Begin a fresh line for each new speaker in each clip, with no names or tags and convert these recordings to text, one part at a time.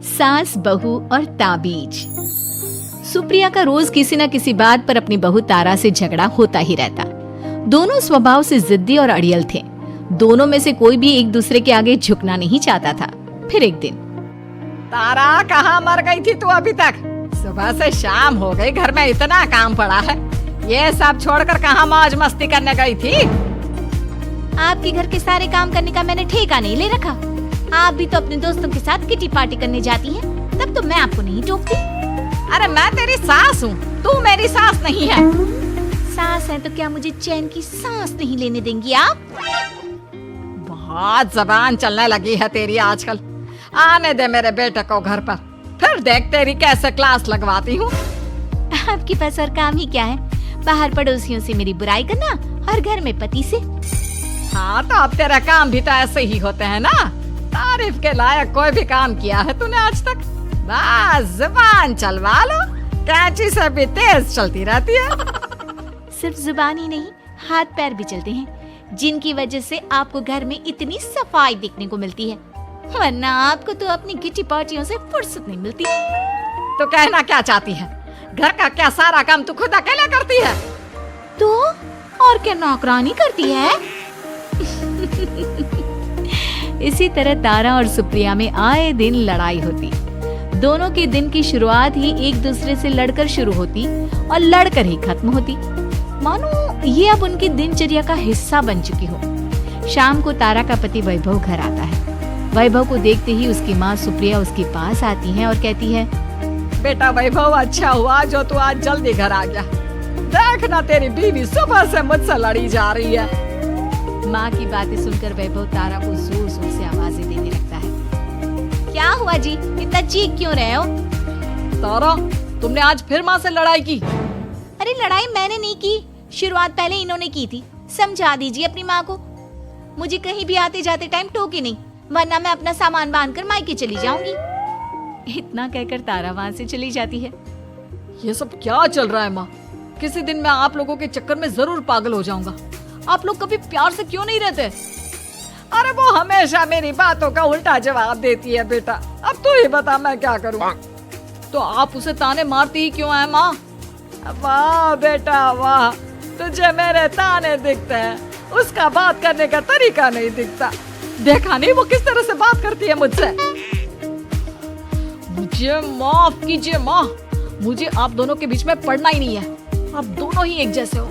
सास, बहू और ताबीज। सुप्रिया का रोज किसी न किसी बात पर अपनी बहू तारा से झगड़ा होता ही रहता। दोनों स्वभाव से जिद्दी और अड़ियल थे। दोनों में से कोई भी एक दूसरे के आगे झुकना नहीं चाहता था। फिर एक दिन,
तारा कहाँ मर गई थी तू अभी तक? सुबह से शाम हो गई, घर में इतना काम पड़ा है, ये सब छोड़कर कहाँ मौज मस्ती करने गई थी?
आपके घर के सारे काम करने का मैंने ठेका नहीं ले रखा। आप भी तो अपने दोस्तों के साथ किटी पार्टी करने जाती हैं, तब तो मैं आपको नहीं टोकती।
अरे मैं तेरी सास हूँ, तू मेरी सास नहीं है।
सास है तो क्या मुझे चैन की सांस नहीं लेने देंगी आप?
बहुत जबान चलने लगी है तेरी आजकल। आने दे मेरे बेटे को घर पर, फिर देख तेरी कैसे क्लास लगवाती हूँ।
आपके पास और काम ही क्या है? बाहर पड़ोसियों से मेरी बुराई करना और घर में पति से।
हाँ तो अब तेरा काम भी तो ऐसे ही होते हैं ना। तारीफ के लायक कोई भी काम किया है तूने आज तक? बस जुबान चलवा लो, कैंची से भी तेज चलती रहती है।
सिर्फ जुबान ही नहीं, हाथ पैर भी चलते हैं, जिनकी वजह से आपको घर में इतनी सफाई देखने को मिलती है, वरना आपको तो अपनी किटी पार्टियों से फुर्सत नहीं मिलती।
तो कहना क्या चाहती है? घर का क्या सारा काम तू खुद अकेले करती है?
तो और क्या नौकरानी करती है?
इसी तरह तारा और सुप्रिया में आए दिन लड़ाई होती। दोनों के दिन की शुरुआत ही एक दूसरे से लड़कर शुरू होती और लड़कर ही खत्म होती, मानो ये अब उनकी दिनचर्या का हिस्सा बन चुकी हो। शाम को तारा का पति वैभव घर आता है। वैभव को देखते ही उसकी माँ सुप्रिया उसके पास आती है और कहती है,
बेटा वैभव, अच्छा हुआ जो तू आज जल्दी घर आ गया। देखना तेरी बीवी सुबह से मुझसे लड़ी जा रही है।
माँ की बातें सुनकर वैभव तारा को जोर जोर से आवाजें देने लगता है।
क्या हुआ जी, इतना चीख क्यों रहे हो?
तारा, तुमने आज फिर माँ से लड़ाई की?
अरे लड़ाई मैंने नहीं की, शुरुआत पहले इन्होंने की थी। समझा दीजिए अपनी माँ को। मुझे कहीं भी आते जाते टाइम टोके नहीं, वरना मैं अपना सामान बांधकर मायके चली जाऊंगी।
इतना कहकर तारा वहाँ से चली जाती है।
ये सब क्या चल रहा है माँ? किसी दिन मैं आप लोगों के चक्कर में जरूर पागल हो जाऊंगा। आप लोग कभी प्यार से क्यों नहीं रहते? अरे वो हमेशा मेरी बातों का उल्टा जवाब देती है बेटा। अब तू ही बता मैं क्या करूं? तो आप उसे ताने मारती ही क्यों है माँ? वाह बेटा वाह, तुझे मेरे ताने दिखते हैं, उसका बात करने का तरीका नहीं दिखता। देखा नहीं वो किस तरह से बात करती है मुझसे। मुझे माफ कीजिए माँ, मुझे आप दोनों के बीच में पड़ना ही नहीं है। आप दोनों ही एक जैसे हो।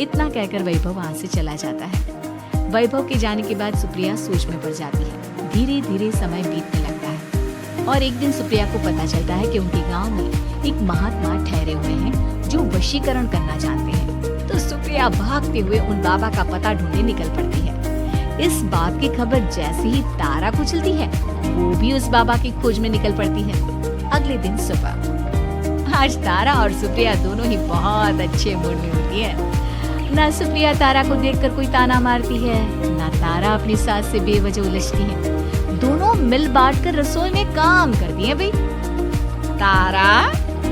इतना कहकर वैभव वहाँ से चला जाता है। वैभव के जाने के बाद सुप्रिया सोच में पड़ जाती है। धीरे धीरे समय बीतने लगता है और एक दिन सुप्रिया को पता चलता है कि उनके गांव में एक महात्मा ठहरे हुए हैं जो वशीकरण करना जानते हैं। तो सुप्रिया भागते हुए उन बाबा का पता ढूंढने निकल पड़ती है। इस बात की खबर जैसे ही तारा को चलती है, वो भी उस बाबा की खोज में निकल पड़ती है। अगले दिन सुबह, आज तारा और सुप्रिया दोनों ही बहुत अच्छे मूड में होती है। ना सुप्रिया तारा को देखकर कोई ताना मारती है, ना तारा अपनी सास से बेवजह उलझती है। दोनों मिल बांट कर रसोई में काम करती हैं। भाई
तारा,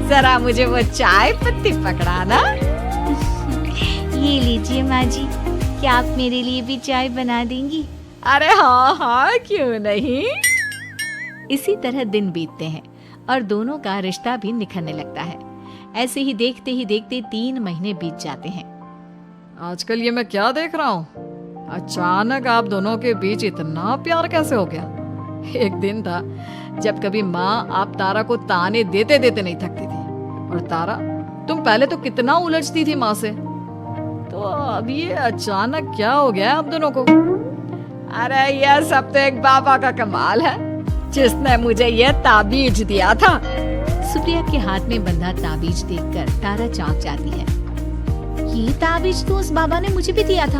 जरा मुझे वो चाय पत्ती पकड़ाना।
ये लीजिए माँ जी, क्या आप मेरे लिए भी चाय बना देंगी?
अरे हाँ हाँ, क्यों नहीं।
इसी तरह दिन बीतते हैं और दोनों का रिश्ता भी निखरने लगता है। ऐसे ही देखते 3 महीने बीत जाते हैं।
आजकल ये मैं क्या देख रहा हूँ? अचानक आप दोनों के बीच इतना प्यार कैसे हो गया? एक दिन था जब कभी माँ आप तारा को ताने देते देते नहीं थकती थी, और तारा तुम पहले तो कितना उलझती थी माँ से, तो अब ये अचानक क्या हो गया आप दोनों को? अरे यह सब तो एक बाबा का कमाल है, जिसने मुझे ये ताबीज दिया था।
सुप्रिया के हाथ में बंधा ताबीज देखकर तारा चौंक जाती है।
ये ताबीज तो उस बाबा ने मुझे भी दिया था,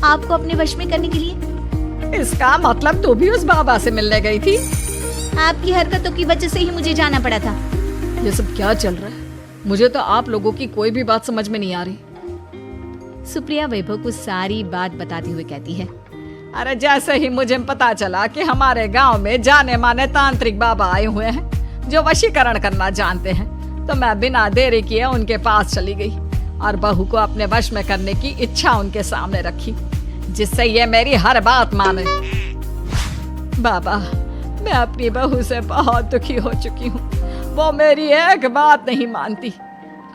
आपको अपने वश में करने के लिए।
इसका मतलब तू भी उस बाबा से मिलने गई थी?
आपकी हरकतों की वजह से ही मुझे जाना पड़ा था।
ये सब क्या चल रहा है? मुझे तो आप लोगों की कोई भी बात समझ में नहीं आ रही।
सुप्रिया वैभव को सारी बात बताते हुए कहती है,
अरे जैसे ही मुझे पता चला कि हमारे गांव में जाने माने तांत्रिक बाबा आए हुए हैं जो वशीकरण करना जानते हैं, तो मैं बिना देरी किए उनके पास चली गई और बहू को अपने वश में करने की इच्छा उनके सामने रखी, जिससे ये मेरी हर बात माने। बाबा, मैं अपनी बहू से बहुत दुखी हो चुकी हूँ। वो मेरी एक बात नहीं मानती।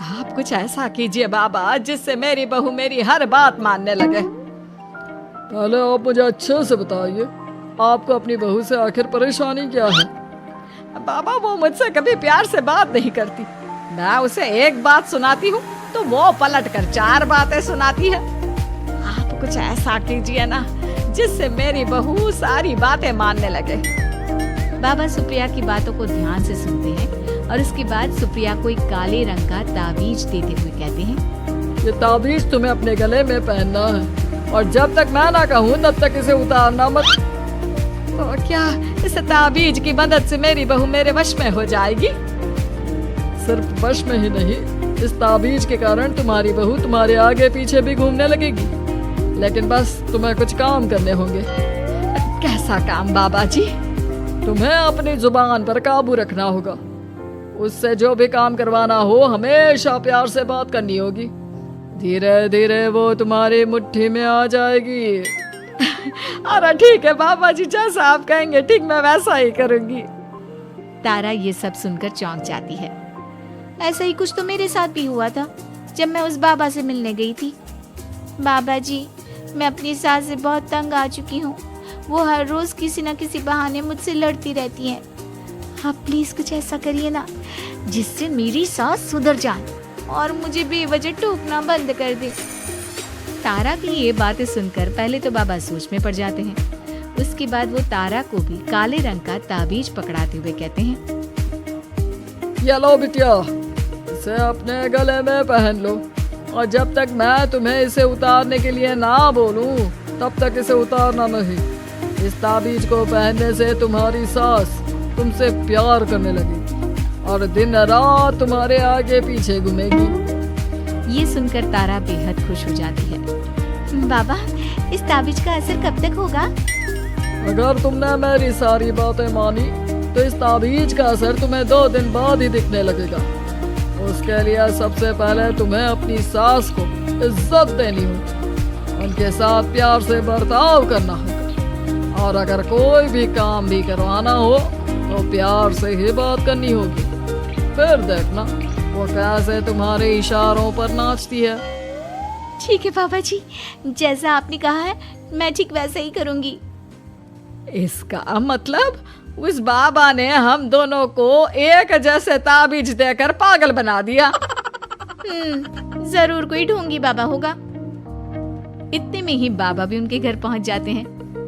आप कुछ ऐसा कीजिए बाबा जिससे मेरी बहू मेरी हर बात मानने लगे।
पहले आप मुझे अच्छे से बताइए, आपको अपनी बहू से आखिर परेशानी क्या है?
बाबा वो मुझसे कभी प्यार से बात नहीं करती। मैं उसे एक बात सुनाती हूँ तो वो पलट कर 4 बातें सुनाती है। आप कुछ ऐसा कीजिए ना जिससे मेरी बहू सारी बातें मानने लगे।
बाबा सुप्रिया की बातों को ध्यान से सुनते हैं और उसके बाद सुप्रिया को एक काले रंग का ताबीज देते हुए कहते हैं,
ये ताबीज तुम्हें अपने गले में पहनना है और जब तक मैं ना कहूँ तब तक इसे उतारना मत।
तो क्या इस ताबीज की मदद से मेरी बहू मेरे वश में हो जाएगी?
सिर्फ वश में ही नहीं, इस ताबीज के कारण तुम्हारी बहू तुम्हारे आगे पीछे भी घूमने लगेगी। लेकिन बस तुम्हें कुछ काम करने होंगे।
कैसा काम बाबा जी?
तुम्हें अपनी जुबान पर काबू रखना होगा। उससे जो भी काम करवाना हो हमेशा प्यार से बात करनी होगी। धीरे धीरे वो तुम्हारी मुट्ठी में आ जाएगी।
अरे ठीक है बाबा जी, जैसा आप कहेंगे ठीक मैं वैसा ही करूंगी।
तारा ये सब सुनकर चौंक जाती है।
ऐसा ही कुछ तो मेरे साथ भी हुआ था जब मैं उस बाबा से मिलने गई थी। बाबा जी, मैं अपनी सास से बहुत तंग आ चुकी हूँ। वो हर रोज किसी न किसी बहाने मुझसे लड़ती रहती हैं। आप प्लीज कुछ ऐसा करिए ना जिससे मेरी सास सुधर जाए और मुझे बेवजह टोकना बंद कर दे।
तारा की ये बातें सुनकर पहले तो बाबा सोच में पड़ जाते हैं। उसके बाद वो तारा को भी काले रंग का ताबीज पकड़ाते हुए कहते हैं,
ये लो बिटिया, इसे अपने गले में पहन लो और जब तक मैं तुम्हें इसे उतारने के लिए ना बोलूं तब तक इसे उतारना नहीं। इस ताबीज को पहनने से तुम्हारी सास तुमसे प्यार करने लगेगी और दिन रात तुम्हारे आगे पीछे घूमेगी।
ये सुनकर तारा बेहद खुश हो जाती है।
बाबा, इस ताबीज का असर कब तक होगा?
अगर तुमने मेरी सारी बातें मानी तो इस ताबीज का असर तुम्हें 2 दिन बाद ही दिखने लगेगा। उसके लिए सबसे पहले तुम्हें अपनी सास को इज्जत देनी होगी, उनके साथ प्यार से बर्ताव करना होगा और अगर कोई भी काम भी करवाना हो तो प्यार से ही बात करनी होगी। फिर देखना वो कैसे तुम्हारे इशारों पर नाचती है।
ठीक है बाबा जी, जैसा आपने कहा है मैं ठीक वैसे ही करूंगी।
इसका मतलब उस बाबा ने हम दोनों को एक जैसे ताबीज देकर पागल बना दिया।
जरूर कोई ढोंगी बाबा होगा।
इतने में ही बाबा भी उनके घर पहुंच जाते हैं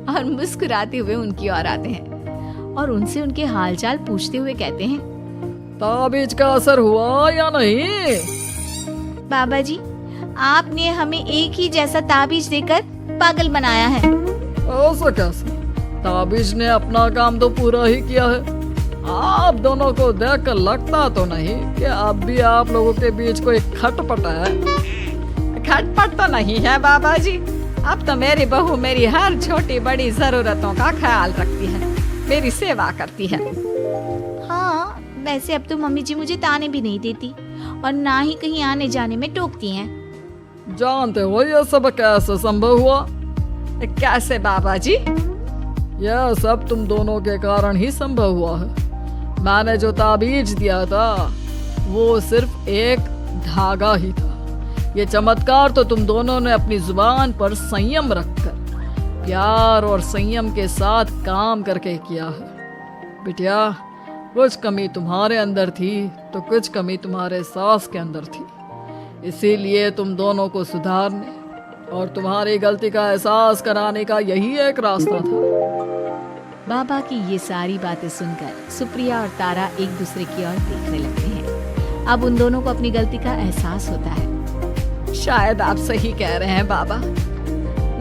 और मुस्कुराते हुए उनकी ओर आते हैं और उनसे उनके हालचाल पूछते हुए कहते हैं,
ताबीज का असर हुआ या नहीं?
बाबा जी, आपने हमें एक ही जैसा ताबीज देकर पागल बनाया है।
ऐसा कैसे? ताबीज ने अपना काम तो पूरा ही किया है। आप दोनों को देखकर लगता तो नहीं कि अब भी आप लोगों के बीच कोई खटपट है।
खटपट तो नहीं है बाबा जी। अब तो मेरी बहू मेरी हर छोटी बड़ी जरूरतों का ख्याल रखती है, मेरी सेवा करती है।
हाँ, वैसे अब तो मम्मी जी मुझे ताने भी नहीं देती और ना ही कहीं आने जाने में टोकती हैं।
जानते हो ये सब कैसे संभव हुआ?
कैसे बाबा जी?
यह सब तुम दोनों के कारण ही संभव हुआ है। मैंने जो ताबीज दिया था वो सिर्फ एक धागा ही था। ये चमत्कार तो तुम दोनों ने अपनी जुबान पर संयम रखकर प्यार और संयम के साथ काम करके किया है। बिटिया, कुछ कमी तुम्हारे अंदर थी तो कुछ कमी तुम्हारे सास के अंदर थी। इसीलिए तुम दोनों को सुधारने और तुम्हारी गलती का एहसास कराने का यही एक रास्ता था।
बाबा की ये सारी बातें सुनकर सुप्रिया और तारा एक दूसरे की ओर देखने लगते हैं। अब उन दोनों को अपनी गलती का एहसास होता है।
शायद आप सही कह रहे हैं बाबा।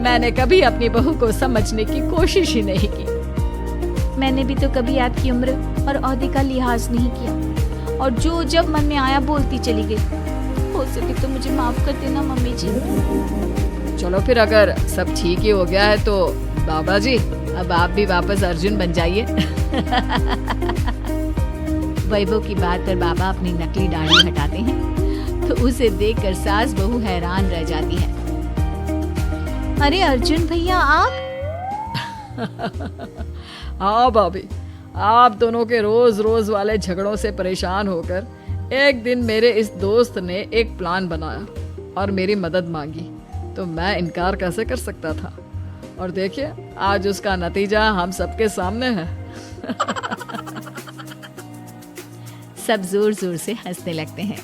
मैंने कभी अपनी बहू को समझने की कोशिश ही नहीं की।
मैंने भी तो कभी आपकी उम्र और ओहदे का लिहाज नहीं किया और जो जब मन में आया बोलती चली गई। हो सके तो मुझे माफ कर देना मम्मी जी।
चलो फिर अगर सब ठीक ही हो गया है तो बाबा जी अब आप भी वापस अर्जुन बन जाइए।
वैभव की बात पर बाबा अपनी नकली दाढ़ी हटाते हैं तो उसे देखकर सास बहू हैरान रह जाती है।
अरे अर्जुन भैया, आप?
हाँ भाभी, आप दोनों के रोज रोज वाले झगड़ों से परेशान होकर एक दिन मेरे इस दोस्त ने एक प्लान बनाया और मेरी मदद मांगी, तो मैं इनकार कैसे कर सकता था। और देखिए आज उसका नतीजा हम सबके सामने है।
सब जोर जोर से हंसने लगते हैं।